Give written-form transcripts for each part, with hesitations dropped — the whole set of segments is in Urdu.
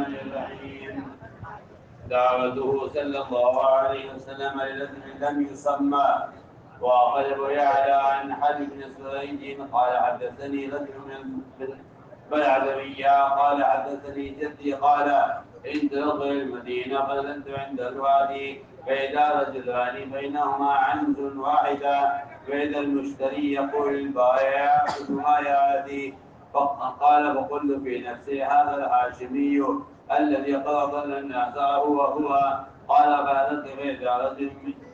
الرحمن الرحيم. دعوته صلى الله عليه وسلم للذي لم يسمى. وقال ابو يعلى عن حد بن سريج قال حدثني رجل من بالعدوية قال حدثني جدي قال انطلقت الى المدينه فنزلت عند الوادي فاذا رجلان بينهما عنز واحده فاذا المشتري يقول البائع خذ ما ياتي. قال فقلت في نفسي هذا الهاشمي الذي قد ضل الناس هو. قال فنزلت فاذا رجل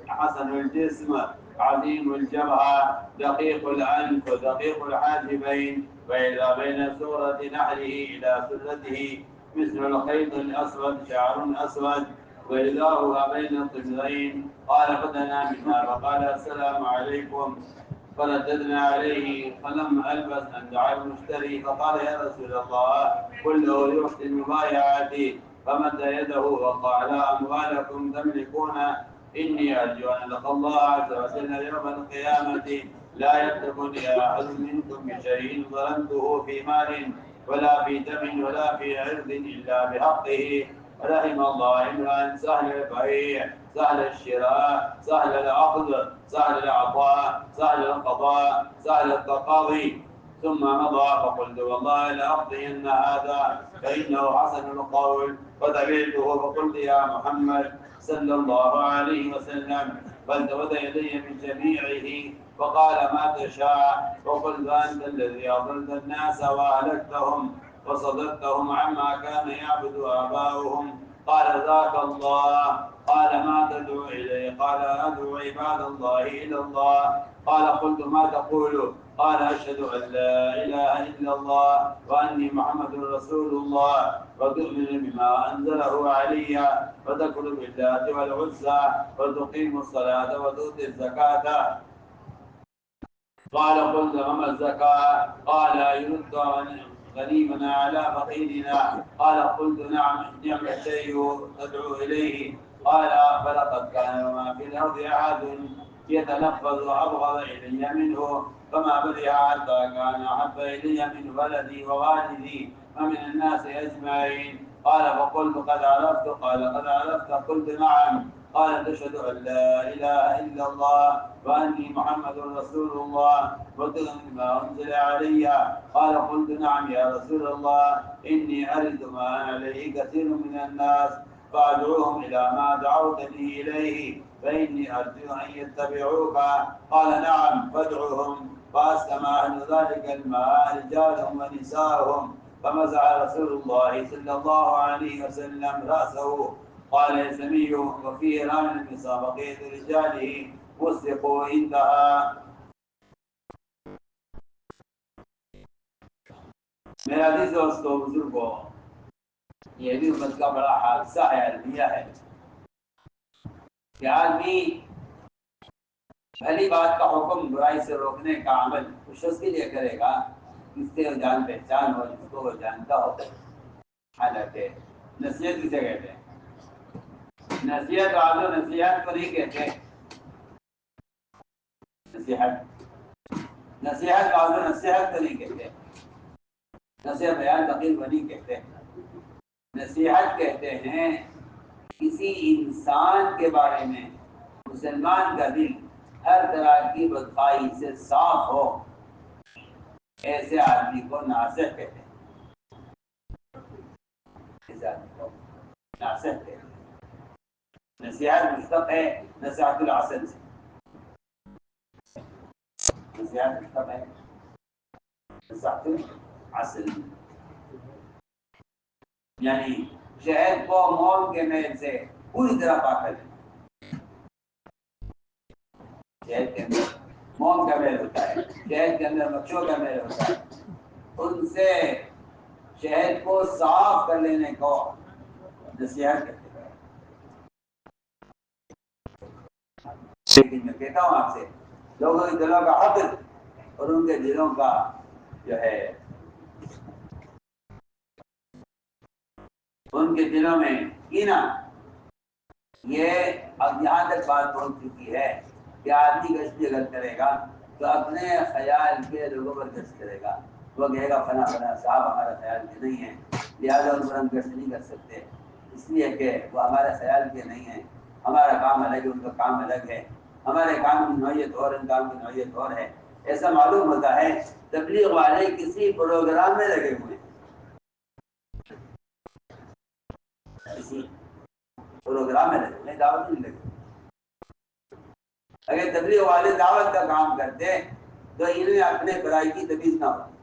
حسن الجسم عظيم الجبهة دقيق الأنف دقيق الحاجبين وإذا بين سورة نحره إلى سرته مثل الخيط الأسود شعر أسود وإذا هو بين الطفلين. قال فدنا منا فقال السلام عليكم فرددنا عليه فلم ألبس أن دعا المشتري فقال يا رسول الله كله يحسن المبايعات فمد يده وقال أموالكم تملكون إني أرجو أن ألقى الله عز وجل يوم القيامة لا يتركني أحد منكم بشيء ظلمته في مال ولا في دم ولا في عرض إلا بحقه. رحم الله امرأ سهل البيع سهل الشراء سهل العقد سهل العطاء سهل القضاء سهل التقاضي. ثم مضى فقلت والله لأقضين هذا فإنه حسن القول فتبعته فقلت يا محمد صلى الله عليه وسلم فالتفت يدي من جميعه فقال ما تشاء فقلت أنت الذي أضلت الناس وأهلكتهم وصددتهم عما كان يعبد آباؤهم. قال ذاك الله. قال ما تدعو إليه؟ قال أدعو عباد الله إلى الله. قال قلت ما تقول؟ قال أشهد أن لا إله إلا الله وأني محمد رسول الله وتؤمن بما أنزله علي وتكفر بالله والعزى وتقيم الصلاة وتؤتي الزكاة. قال قلت وما الزكاة؟ قال يرد غنيمنا على فقيرنا. قال قلت نعم الشيء تدعو إليه. قال فلقد كان وما في الأرض أحد يتلفظ أبغض إلي منه فما بدها حتى كان أحب إلي من ولدي ووالدي ومن الناس أجمعين. قال فقلت قد عرفت؟ قال قد عرفت؟ قلت نعم. قال تشهد أن لا إله إلا الله وأني محمد رسول الله وتؤمن بما أنزل علي. قال قلت نعم يا رسول الله إني أرد ما عليه كثير من الناس فأدعوهم إلى ما دعوتني إليه فإني أرجو أن يتبعوك. قال نعم فادعوهم. فأسلم أهل ذلك الماء رجالهم ونساءهم فمسح رسول الله صلى الله عليه وسلم رأسه. قال يسمي وفيه رامي النساء بقية رجاله وثقوا. انتهى. میرا عزیز دوستو بزرگوں یہ بھی امت کا بڑا حادثہ ہے المیہ ہے کہ آدمی پہلی بات کا حکم برائی سے روکنے کا عمل اس شخص کے لیے کرے گا جس سے جان پہچان ہو جس کو وہ جانتا ہو. حالانکہ نصیحت کسے کہتے ہیں؟ نصیحت والو نصیحت کو نہیں کہتے. نصیحت والو نصیحت کو نہیں کہتے. نصیحت بیان تقریر کو نہیں کہتے. نصیحت کہتے ہیں کسی انسان کے بارے میں مسلمان کا دل ہر طرح کی بدخواہی سے صاف ہو ایسے آدمی کو ناصح کہتے ہیں. ایسے آدمی کو ناصح کہتے ہیں. نصیحت مشتق ہے نصیحت العسل سے. نصیحت مشتق ہے نصیحت العسل یعنی شہد کو موم کے میل سے پوری طرح پاک کر دینا. شہد کے اندر موم کا میل ہوتا ہے, شہد کے اندر مچھوں کا میل ہوتا ہے, ان سے شہد کو صاف کر لینے کو نصیحت کہتے ہیں. لیکن میں کہتا ہوں آپ سے لوگوں کے دلوں کا حق اور ان کے دلوں کا جو ہے ان کے دلوں میں کینہ, یہ اب یہاں تک بات پہنچ چکی ہے کہ آدمی گشت اگر کرے گا تو اپنے خیال کے لوگوں پر گشت کرے گا. وہ کہے گا فلاں فلاں صاحب ہمارا خیال یہ نہیں ہے, لہٰذا ان پر ہم گشت نہیں کر سکتے، اس لیے کہ وہ ہمارے خیال کے نہیں ہیں، ہمارا کام الگ ہے، ان کا کام الگ ہے، ہمارے کام کی نوعیت اور ان کام کی نوعیت اور ہے۔ ایسا معلوم ہوتا ہے تبلیغ والے کسی پروگرام میں لگے ہوئے ہیں، کسی پروگرام میں لگے ہوئے ہیں، دعوت نہیں لگے۔ اگر تبلیغ والے دعوت کا کام کرتے تو انہیں اپنے برائی کی تمیز نہ ہوتی۔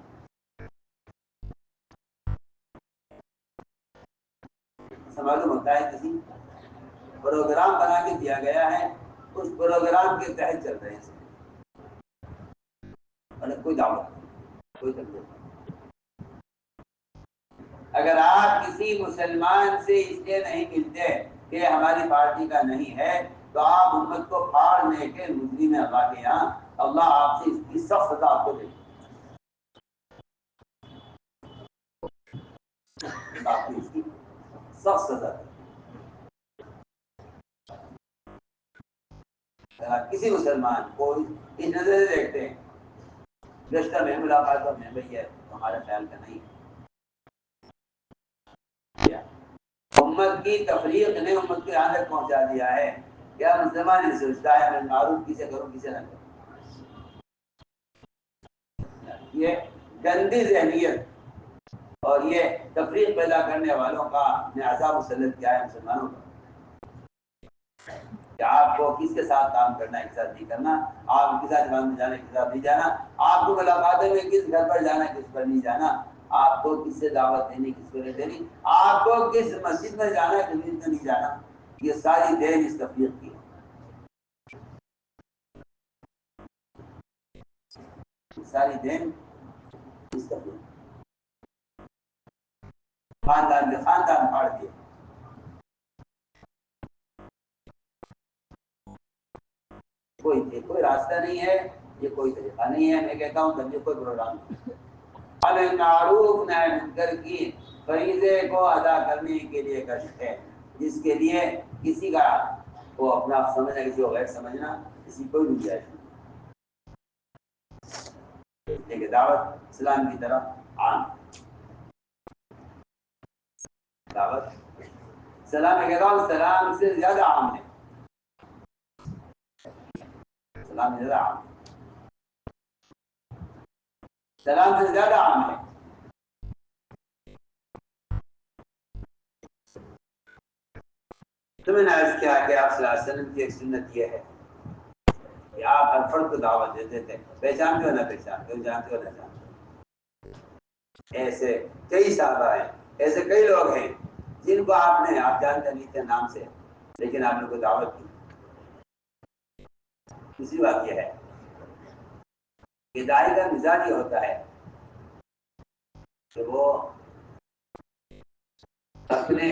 معلوم ہوتا ہے کسی پروگرام بنا کے دیا گیا ہے، اس پروگرام کے تحت چل رہے ہیں، کوئی دعوت کوئی تبلیغ نہیں۔ اگر آپ کسی مسلمان سے اس لیے نہیں ملتے کہ ہماری پارٹی کا نہیں ہے تو آپ امت کو پھاڑنے کے مجرم ہیں اللہ کے یہاں، اللہ آپ سے اس کی سخت سزا آپ کو دے گا، آپ کو اس کی سخت سزا دے گا۔ کسی مسلمان کو اس نظر سے دیکھتے ہیں گزشتہ میں ملاقات اور میں بھائی ہے ہمارا خیال کا نہیں ہے، امت کی تفریق نے امت کو یہاں تک پہنچا دیا ہے، کیا مسلمان یہ سوچتا ہے میں معروف کسے کروں کسے نہ کروں؟ یہ گندی ذہنیت اور یہ تفریق پیدا کرنے والوں کا نے عذاب مسلط کیا ہے مسلمانوں کا، کہ آپ کو کس کے ساتھ کام کرنا ہے، کس ساتھ نہیں کرنا، آپ کس ساتھ جوان میں جانا کس ساتھ نہیں جانا، آپ کو ملاقاتوں میں کس گھر پر جانا کس پر نہیں جانا، آپ کو کس سے دعوت دینی کس کو نہیں دینی، آپ کو کس مسجد میں جانا کس مسجد میں نہیں جانا، یہ ساری دین اس تفریق کی ہے، ساری دین اس تفریق، خاندان کے خاندان پھاڑ دیے، کوئی راستہ نہیں ہے، یہ کوئی طریقہ نہیں ہے۔ میں کہتا ہوں تبلیغ کوئی پروگرام نہیں، المعروف نہی منکر کی فریضے کو ادا کرنے کے لیے کشت ہے، جس کے لیے کسی کا وہ اپنا سمجھنا کسی کو غیر سمجھنا کسی کوئی بھی جائز نہیں کہ دعوت اسلام کی طرف عام دعوت سلام میں کہتا ہوں سلام سے زیادہ عام ہے، سلام سے زیادہ عام ہے، سلام سے زیادہ عام ہے۔ تو میں نے عرض کیا کہ آپ صلی اللہ علیہ وسلم کی ایک سنت یہ ہے کہ آپ ہر فرد کو دعوت دیتے تھے، پہچانتے ہو نہ پہچانتے ہو، جانتے ہو نہ جانتے ہو۔ ایسے کئی صحابہ ہیں، ایسے کئی لوگ ہیں جن کو آپ جانتے نہیں تھے نام سے، لیکن آپ نے کو دعوت دی۔ دوسری بات یہ ہے کہ داعی کا مزاج یہ ہوتا ہے کہ وہ اپنے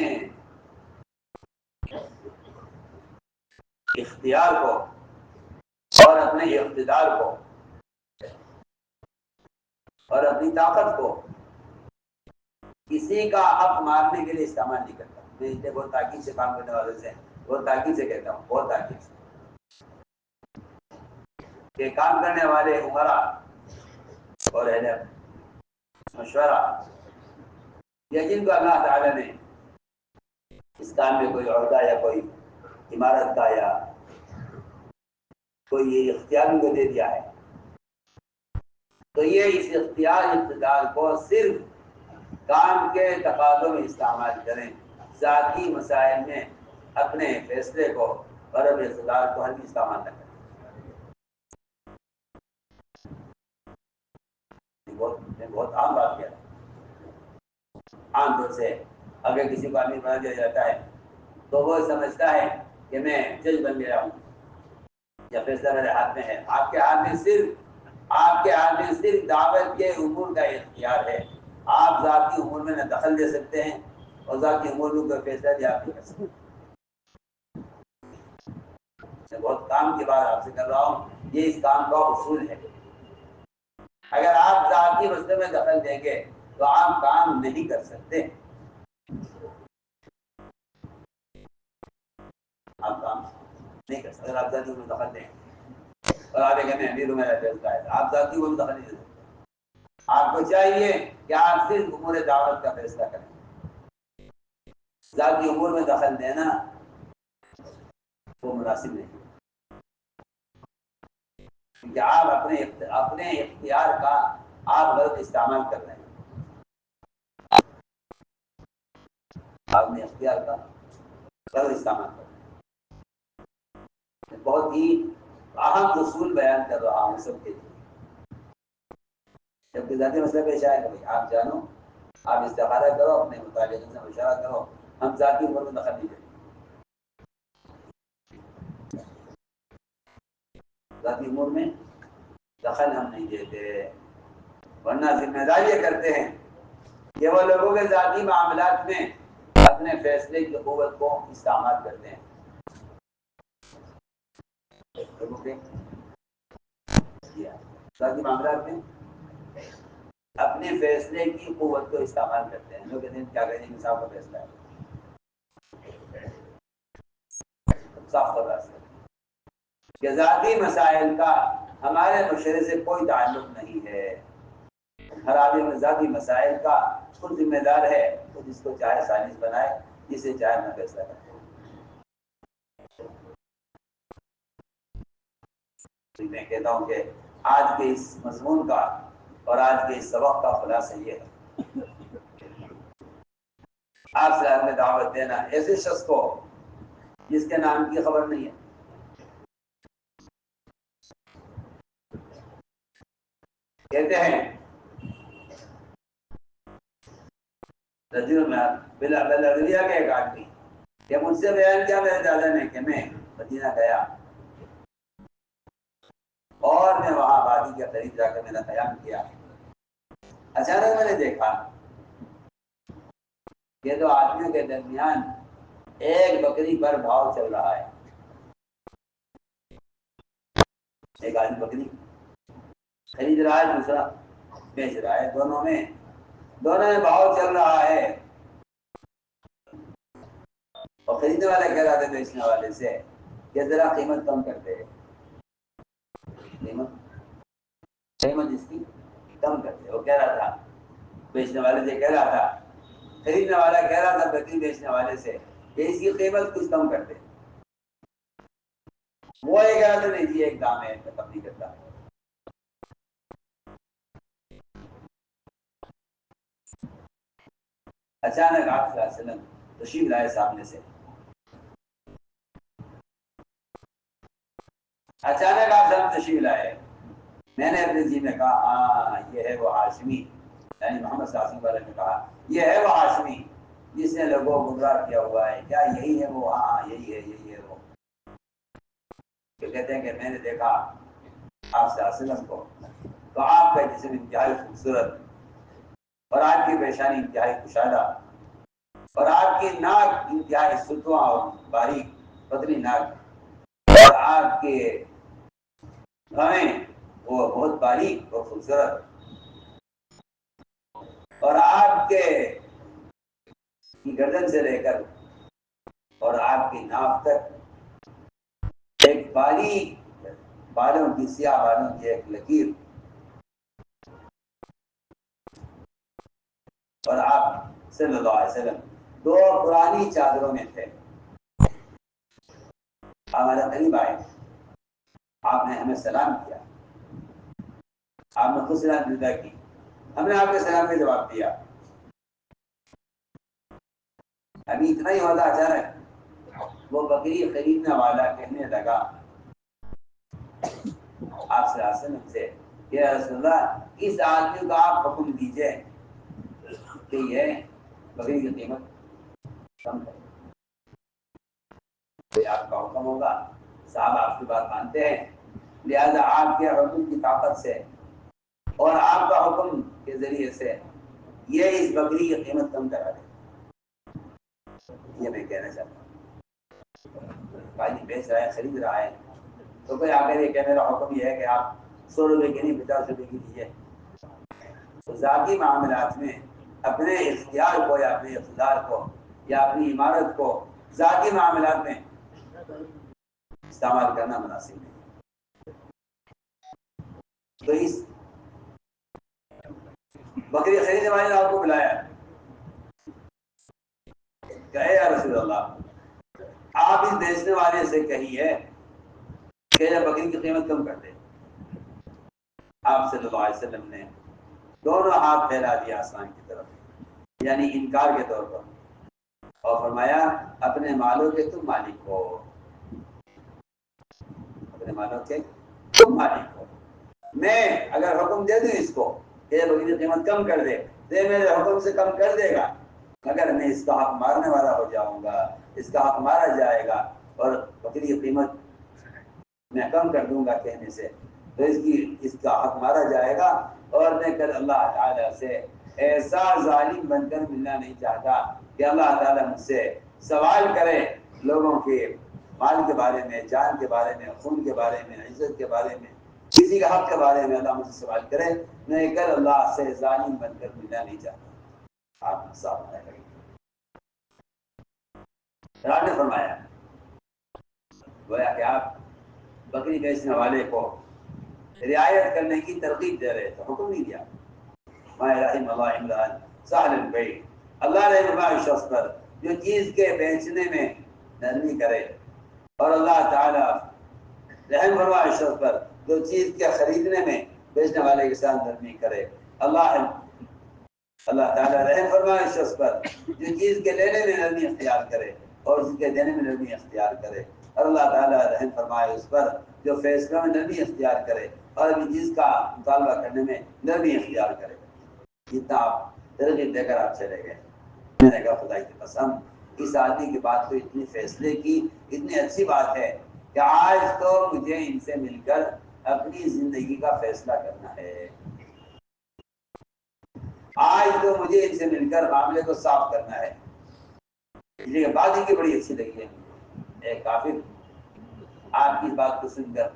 اختیار کو اور اپنے اقتدار کو اور اپنی طاقت کو کسی کا حق مارنے کے لیے استعمال نہیں کرتا۔ میں اسے بہت تاکید سے کام کرنے والوں سے بہت تاکید سے کہتا ہوں، بہت تاکید سے کہ کام کرنے والے عمرا اور اہل مشورہ یا جن کو اللہ تعالیٰ نے اس کام میں کوئی عہدہ یا کوئی عمارت کا یا کوئی یہ اختیار ان کو دے دیا ہے، تو یہ اس اختیار اقتدار کو صرف کام کے تقاضوں میں استعمال کریں، ذاتی مسائل میں اپنے فیصلے کو اور اپنے اقتدار کو ہر بھی استعمال نہ کریں۔ بہت عام بات کیا عام طور سے اگر کسی کو آدمی بنا دیا جاتا ہے تو وہ سمجھتا ہے کہ میں جج بن گیا ہوں یا فیصلہ میرے ہاتھ میں ہے۔ آپ کے ہاتھ میں صرف دعوت کے امور کا اختیار ہے، آپ ذاتی امور میں نہ دخل دے سکتے ہیں اور ذاتی امور میں کوئی فیصلہ بھی آپ نہیں کر سکتے۔ میں بہت کام کی بات آپ سے کر رہا ہوں، یہ اس کام کا اصول ہے۔ اگر آپ ذاتی مسئلے میں دخل دیں گے تو آپ کام نہیں کر سکتے، آپ کام نہیں کر سکتے۔ اگر آپ ذاتی میں دخل دیں اور آپ کہتے ہیں امیر میرا فیصلہ ہے، آپ ذاتی میں دخل نہیں دے سکتے۔ آپ کو چاہیے کہ آپ صرف امور دعوت کا فیصلہ کریں، ذاتی امور میں دخل دینا وہ مناسب نہیں، کیونکہ آپ اپنے اختیار کا آپ غلط استعمال کر رہے ہیں، آپ نے اختیار کا غلط استعمال کر رہے ہیں۔ بہت ہی اہم اصول بیان کر رہا ہوں سب کے لیے، جب کہ ذاتی مسئلہ پیش آئے گا آپ جانو، آپ استخارہ کرو، اپنے متعلق سے مشورہ کرو، ہم ذاتی امور میں دخل نہیں دیں، ذاتی امور میں دخل ہم نہیں دیتے، ورنہ ذمہ داری یہ کرتے ہیں کہ وہ لوگوں کے ذاتی معاملات میں اپنے فیصلے کی قوت کو استعمال کرتے ہیں، لوگوں کے ذاتی معاملات میں اپنے فیصلے کی قوت کو استعمال کرتے ہیں، لوگ کہتے ہیں کیا کہیں انصاف کا فیصلہ ہے، صاف طرح سے کہ ذاتی مسائل کا ہمارے مشورے سے کوئی تعلق نہیں ہے، ہر آدمی ذاتی مسائل کا خود ذمہ دار ہے، وہ جس کو چاہے سائنس بنائے، جسے چاہے نہ فیصلہ کرے۔ میں کہتا ہوں کہ آج کے اس مضمون کا اور آج کے اس سبق کا خلاصہ یہ ہے، آپ سے ہمیں دعوت دینا ایسے شخص کو جس کے نام کی خبر نہیں ہے، کہتے ہیں رضی میں بلغریہ کے ایک آدمی کہ مجھ سے بیان کیا میرے دادا نے کہ میں مدینہ گیا اور میں وہاں آبادی کے قریب جا کر میں نے قیام کیا، اچانک میں نے دیکھا کہ دو آدمیوں کے درمیان ایک بکری پر بھاؤ چل رہا ہے، ایک آدمی بکری خرید رہا ہے، دوسرا بیچ رہا ہے، دونوں میں بھاؤ چل رہا ہے، اور خریدنے والا کہہ رہا تھا بیچنے والے سے کہ ذرا قیمت کم کرتے ہیں، قیمت اس کی کم کرتے، وہ کہہ رہا تھا بیچنے والے سے، کہہ رہا تھا خریدنے والا کہہ رہا تھا بکری بیچنے والے سے کہ اس کی قیمت کچھ کم کرتے، وہ یہ کہہ رہا تھا نہیں جی ایک دام ہے میں کم نہیں کرتا۔ اچانک آپ صلی اللہ علیہ وسلم تشریف لائے سامنے سے، اچانک آپ سب تشریف لائے، میں نے اپنے جی میں کہا ہاں یہ ہے وہ ہاشمی، یعنی محمد صلی اللہ علیہ وسلم نے کہا یہ ہے وہ ہاشمی جس نے لوگوں کو گمراہ کیا ہوا ہے، کیا یہی ہے وہ؟ ہاں یہی ہے وہ۔ تو کہتے ہیں کہ میں نے دیکھا آپ صلی اللہ علیہ وسلم کو تو آپ کا جسم انتہائی خوبصورت اور آپ کی پیشانی انتہائی کشادہ اور آپ کی ناک انتہائی ستواں اور باریک پتلی ناک اور آپ کے گھویں وہ بہت باریک اور خوبصورت اور آپ کے گردن سے لے کر اور آپ کی ناف تک ایک باریک بالوں کی سیاہ بالوں کی ایک لکیر، اور آپ صلی اللہ علیہ وسلم دو پرانی چادروں میں تھے، ہمارے قریب آئے، آپ نے ہمیں سلام کیا، آپ نے خود سلام جدا کی، ہم نے آپ کے سلام کا جواب دیا، ابھی اتنا ہی ہوتا اچانک وہ بکری خریدنے والا کہنے لگا آپ صلی اللہ علیہ وسلم سے کہ یا رسول اللہ اس آدمی کو آپ حکم دیجئے کہ یہ بکری کی قیمت کم کرے، تو آپ کا حکم ہوگا، صاحب آپ کی بات مانتے ہیں، لہذا آپ کے حکم کی طاقت سے اور آپ کا حکم کے ذریعے سے یہ اس بکری کی قیمت کم کرا دے، یہ میں کہنا چاہتا ہوں۔ بھائی بیچ رہا ہے، خرید رہا ہے، تو کوئی آ کر یہ کہ میرا حکم یہ ہے کہ آپ 100 روپے کی نہیں 50 روپے کی دیجیے، تو ذاتی معاملات میں اپنے اختیار کو یا اپنے اقتدار کو یا اپنی عمارت کو ذاتی معاملات میں استعمال کرنا مناسب نہیں، تو اس بکری خریدنے والے نے آپ کو بلایا، کہے یا رسول اللہ آپ اس بیچنے والے سے کہیے کہ بکری کی قیمت کم کر دے۔ آپ صلی اللہ علیہ وسلم نے دونوں ہاتھ پھیلا دیا آسمان کی طرف، یعنی انکار کے طور پر، اور فرمایا اپنے مالوں کے تم مالک ہو، اپنے مالوں کے تم مالک ہو۔ میں اگر حکم دے دوں اس کو کہ بکری کی قیمت کم کر دے تو یہ میرے حکم سے کم کر دے گا، مگر میں اس کا حق مارنے والا ہو جاؤں گا، اس کا حق مارا جائے گا اور بکری کی قیمت میں کم کر دوں گا کہنے سے تو اس کا حق مارا جائے گا، اور میں کل اللہ تعالیٰ سے ایسا ظالم بن کر ملنا نہیں چاہتا کہ اللہ تعالیٰ مجھ سے سوال کرے لوگوں کے مال کے بارے میں، جان کے بارے میں، خون کے بارے میں، عزت کے بارے میں، کسی کا حق کے بارے میں اللہ مجھ سے سوال کرے، میں کل اللہ سے ظالم بن کر ملنا نہیں چاہتا۔ آپ صاحب نے فرمایا گویا کہ آپ بکری بیچنے والے کو رعایت کرنے کی ترغیب دے رہے تو حکم نہیں دیا۔ رحم اللہ عمران سہل البیع، اللہ نے فرمایا اس شخص پر جو چیز کے بیچنے میں نرمی کرے، اور اللہ تعالیٰ رحم فرمایا اس شخص پر جو چیز کے خریدنے میں بیچنے والے کے ساتھ نرمی کرے۔ اللہ تعالیٰ رحم فرمایا اس شخص پر جو چیز کے لینے میں نرمی اختیار کرے اور اس کے دینے میں نرمی اختیار کرے، اور اللہ تعالیٰ رحم فرمائے اس پر جو فیصلوں میں نرمی اختیار کرے اور اپنی چیز کا مطالبہ کرنے میں نرمی اختیار کرے۔ جتنا آپ ترغیب دے کر آپ چلے گئے، میں نے کہا خدا کی قسم اس آدمی کی بات تو اتنی فیصلے کی، اتنی اچھی بات ہے کہ آج تو مجھے ان سے مل کر اپنی زندگی کا فیصلہ کرنا ہے، آج تو مجھے ان سے مل کر معاملے کو صاف کرنا ہے۔ یہ بات ہی کی بڑی اچھی لگی ہے ایک کافر آپ کی بات کو سن کر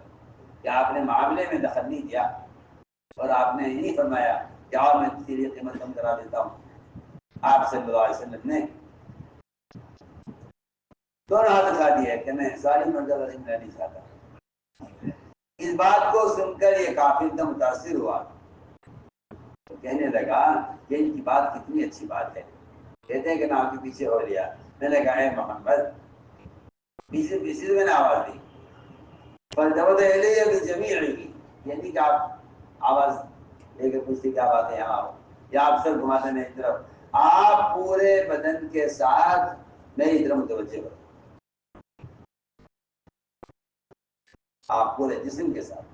کہ آپ نے معاملے میں دخل نہیں دیا اور آپ نے نہیں فرمایا کہ اور میں تیری قیمت کم کرا دیتا ہوں۔ آپ صلی اللہ علیہ وسلم نے دونوں ہاتھ اٹھا دیا کہ میں ظالم مرزا ظالم رہنا نہیں چاہتا۔ اس بات کو سن کر یہ کافر اتنا متاثر ہوا تو کہنے لگا کہ ان کی بات کتنی اچھی بات ہے، کہتے ہیں کہ میں آپ کے پیچھے ہو لیا، میں نے کہا اے محمد، پیچھے سے میں نے آواز دی فَالْتَفَتَ إِلَيَّ بِجَمِيعِهِ، یعنی کہ آپ آواز لے کے پوچھتے کیا بات ہے یہاں آؤ، یا آپ سر گھماتے ہیں ایک طرف، آپ پورے بدن کے ساتھ میری طرف متوجہ ہو، آپ پورے جسم کے ساتھ،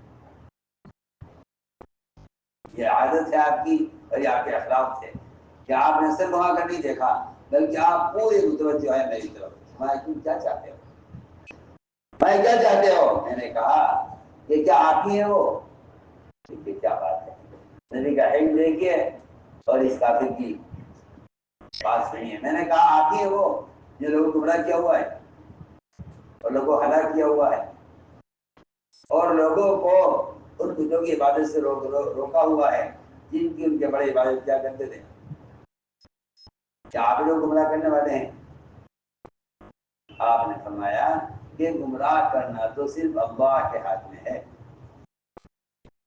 یہ عادت ہے آپ کی اور یہ آپ کے اخلاق تھے کہ آپ نے سر گھما کر نہیں دیکھا بلکہ آپ پورے متوجہ ہے میری طرف۔ میں تم کیا چاہتے ہو، میں کیا چاہتے ہو؟ میں نے کہا کہ کیا آپ ہی ہیں وہ؟ کیا بات ہے، میں نے کہا علم دیکھیے اور اس کافر کی بات نہیں ہے۔ میں نے کہا آپ ہی ہیں وہ جو لوگوں کو گمراہ کیا ہوا ہے اور لوگوں کو ہلاک کیا ہوا ہے اور لوگوں کو ان بتوں کی عبادت سے روکا ہوا ہے جن کی ان کے بڑے عبادت کیا کرتے تھے؟ کیا آپ لوگ گمراہ کرنے والے ہیں؟ آپ نے فرمایا کہ گمراہ کرنا تو صرف اللہ کے ہاتھ میں ہے،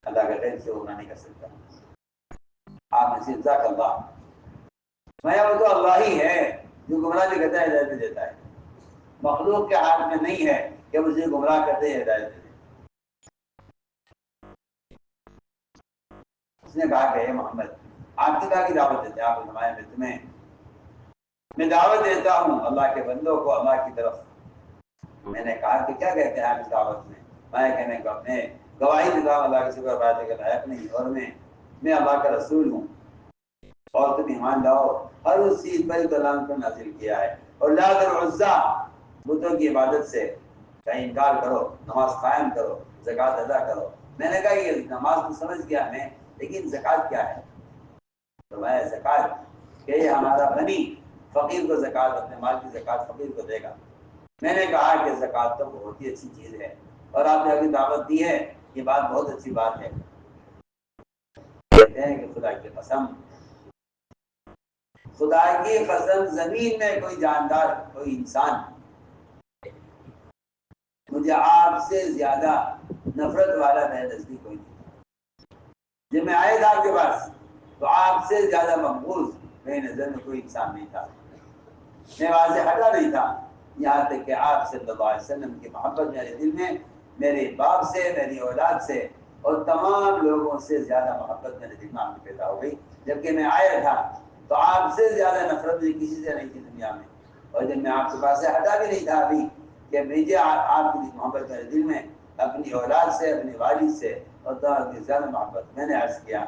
اللہ کے غیر سے گمراہ نہیں کر سکتا۔ آپ نے صرف ذاک اللہ، میں وہ تو اللہ ہی ہے جو گمراہ بھی کرتا ہے ہدایت بھی دیتا ہے، مخلوق کے ہاتھ میں نہیں ہے کہ مجھے گمراہ کرتے ہیں ہدایت دے۔ اس نے کہا کہ اے محمد آپ کی دعوت دیتے ہیں؟ آپ نے فرمایا میں دعوت دیتا ہوں اللہ کے بندوں کو اللہ کی طرف۔ میں نے کہا کہ کیا کہتے ہیں آپ اس دعوت میں؟ میں کہنے کا میں گواہی دیتا ہوں اللہ کے سوا عبادت کے لائق نہیں اور میں اللہ کا رسول ہوں، اور تم ایمان لاؤ ہر اس چیز پر کلام کو نازل کیا ہے، اور لات اور عزا بتوں کی عبادت سے کا انکار کرو، نماز قائم کرو، زکوٰۃ ادا کرو۔ میں نے کہا یہ نماز تو سمجھ گیا میں، لیکن زکوٰۃ کیا ہے؟ تو میں زکوٰۃ کہ یہ ہمارا غنی فقیر کو زکوٰۃ، اپنے مال کی زکوٰۃ فقیر کو دے گا۔ میں نے کہا کہ زکوٰۃ تو بہت ہی اچھی چیز ہے اور آپ نے ابھی دعوت دی ہے، یہ بات بہت اچھی بات ہے۔ کہتے ہیں کہ خدا کی قسم، خدا کی قسم زمین میں کوئی جاندار، کوئی انسان مجھے آپ سے زیادہ نفرت والا میرے نزدیک کوئی نہیں۔ جب میں آئے تھا آپ کے پاس تو آپ سے زیادہ مقبوض میری نظر میں کوئی انسان نہیں تھا۔ میں وہاں سے ہٹا نہیں تھا، یہاں تک کہ آپ صلی اللہ علیہ وسلم کی محبت میرے دل میں میرے باپ سے، میری اولاد سے اور تمام لوگوں سے زیادہ محبت میرے دماغ میں پیدا ہو گئی۔ جبکہ میں آیا تھا تو آپ سے زیادہ نفرت بھی کسی سے نہیں تھی دنیا میں، اور جب میں آپ کے پاس سے ہٹا بھی نہیں تھا ابھی کہ مجھے آپ کی محبت میرے دل میں اپنی اولاد سے، اپنی والد سے اور تعالیٰ کی زیادہ محبت۔ میں نے عرض کیا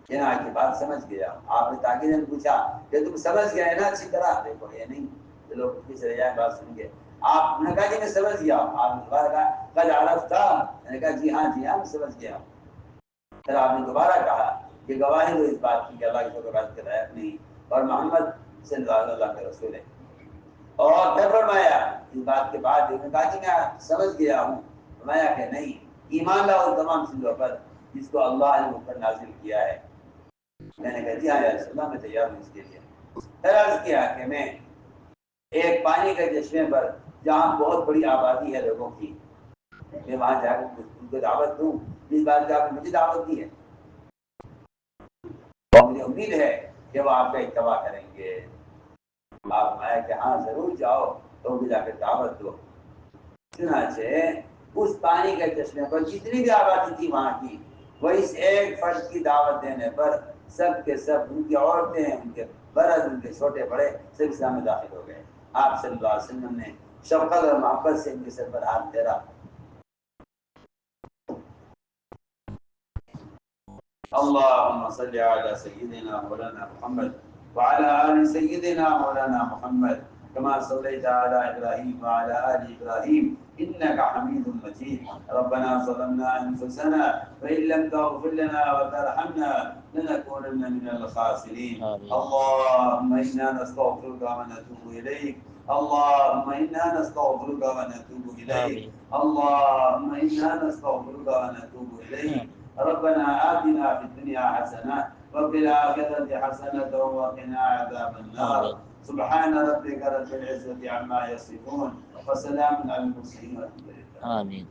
کہ آپ کی بات سمجھ گیا۔ آپ نے تاکہ نے پوچھا کہ تم سمجھ گئے نا اچھی طرح؟ دیکھو یہ نہیں کہ لوگ کس رہ جائیں بات سن کے۔ آپ نے کہا جی میں سمجھ گیا۔ آپ نے دوبارہ کہا قد عرفتا؟ میں نے کہا جی ہاں میں سمجھ گیا۔ پھر آپ نے دوبارہ کہا کہ گواہی دو اس بات کی کہ اللہ کی بات کے لائق نہیں اور محمد صلی اللہ کے رسول ہے۔ اور پھر فرمایا اس بات کے بعد نے کہا کہ میں سمجھ گیا ہوں۔ فرمایا کہ نہیں، ایمان لاؤ تمام چیزوں پر جس کو اللہ نے اوپر نازل کیا ہے۔ میں نے کہا جی ہاں یا رسول اللہ، میں تیار ہوں اس کے لیے۔ پھر عرض کیا کہ میں ایک پانی کے چشمے پر جہاں بہت بڑی آبادی ہے لوگوں کی، میں وہاں جا کر ان کو دعوت دوں، اس بات کا مجھے دعوت دی ہے اور مجھے امید ہے کہ وہ آپ کا اتباع کریں گے۔ آپ آیا کہ ہاں ضرور جاؤ تو مجھے جا کر دعوت دو۔ چنانچہ اس پانی کے چشمے پر جتنی بھی آبادی تھی وہاں کی، وہ اس ایک فرد کی دعوت دینے پر سب کے سب، ان کی عورتیں، ان کے برد، ان کے چھوٹے بڑے، سب اسلام میں داخل ہو گئے۔ آپ صلی اللہ علیہ وسلم نے شفقت اور محبت سے ان کے سر پر ہاتھ پھیرا۔ اللهم صل على سيدنا مولانا محمد وعلى آل سيدنا مولانا محمد كما صليت على إبراهيم وعلى آل إبراهيم إنك حميد مجيد. ربنا ظلمنا أنفسنا فإن لم تغفر لنا وترحمنا لنكونن من الخاسرين. اللهم إنا نستغفرك ونتوب إليك. اللهم إنا نستغفرك ونتوب إليك. اللهم إنا نستغفرك ونتوب إليك. ربنا آتنا في الدنيا حسنة وفي الآخرة حسنة وقنا عذاب النار. سبحان ربك رب العزة عما يصفون وسلام على المرسلين والحمد لله. آمين.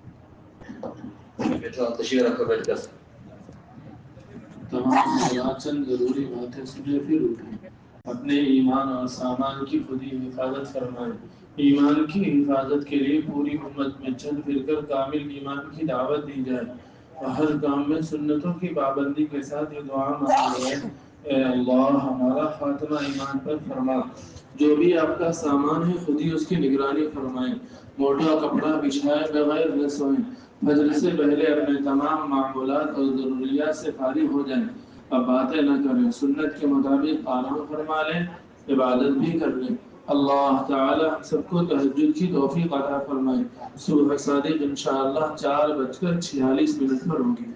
چند ضروری باتیں سنیں پھر اٹھیں۔ اپنے ایمان اور سامان کی خود ہی حفاظت فرمائیں۔ ایمان کی حفاظت کے لیے پوری امت میں چل پھر کر کامل ایمان کی دعوت دی جائے اور ہر کام میں سنتوں کی پابندی کے ساتھ یہ دعا مانگی جائے: اے اللہ ہمارا خاتمہ ایمان پر فرما۔ جو بھی آپ کا سامان ہے خود ہی اس کی نگرانی فرمائیں۔ موٹا کپڑا بچھائے بغیر نہ سوئیں۔ فجر سے پہلے اپنے تمام معمولات اور ضروریات سے فارغ ہو جائیں۔ اب باتیں نہ کریں، سنت کے مطابق آرام فرما لیں، عبادت بھی کر لیں۔ اللہ تعالی ہم سب کو تہجد کی توفیق عطا فرمائے۔ صبح صادق انشاءاللہ 4:46 پر ہوگی۔